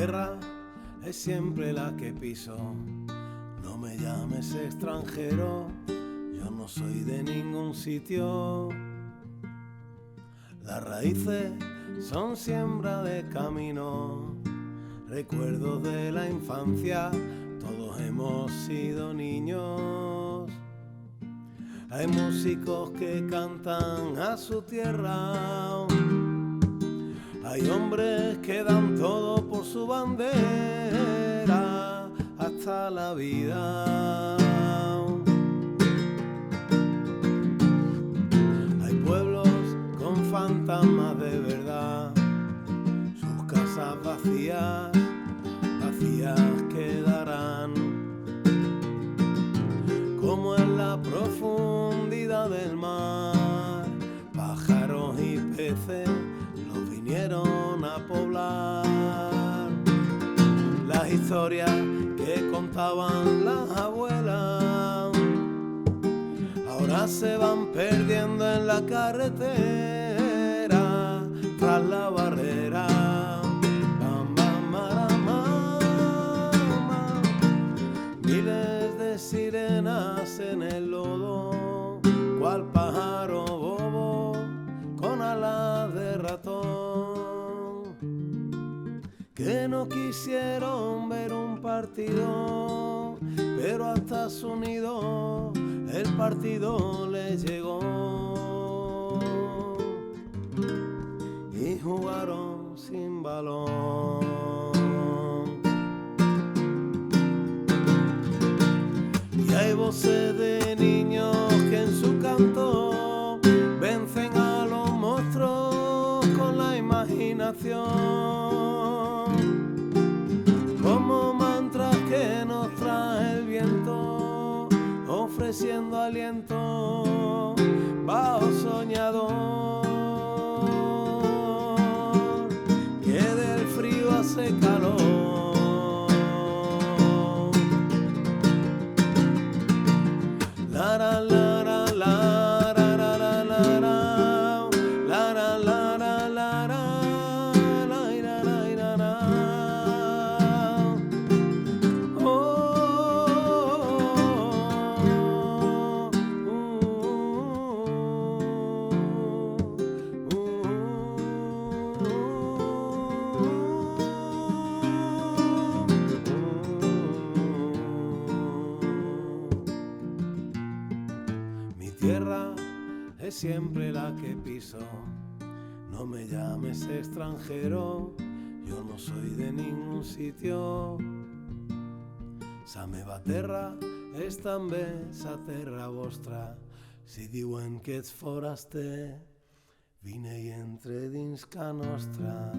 tierra es siempre la que piso. No me llames extranjero, yo no soy de ningún sitio. Las raíces son siembra de camino, recuerdos de la infancia, todos hemos sido niños. Hay músicos que cantan a su tierra, hay hombres que dan todo por su bandera, hasta la vida. Hay pueblos con fantasmas de verdad, sus casas vacías, vacías quedarán. Como en la profundidad del mar, pájaros y peces los vinieron a poblar. Las historias que contaban las abuelas ahora se van perdiendo en la carretera, tras la barrera. Bam, bam, maram, mama. Miles de sirenas en el lodo, cual pájaro bobo con alas de ratón, que no quisieron ver un partido, pero hasta su nido el partido les llegó y jugaron sin balón. Y hay voces de niños que en su canto vencen a los monstruos con la imaginación, como mantras que nos trae el viento, ofreciendo aliento bajo soñador, que del frío hace calor. La la la la la la la la la la la la la la la. Mi tierra es siempre la que piso. No me llames extranjero, yo no soy de ningún sitio. Sa meva terra és també sa terra vostra. Si diuen que ets foraster, vine i entre dins ca nostra.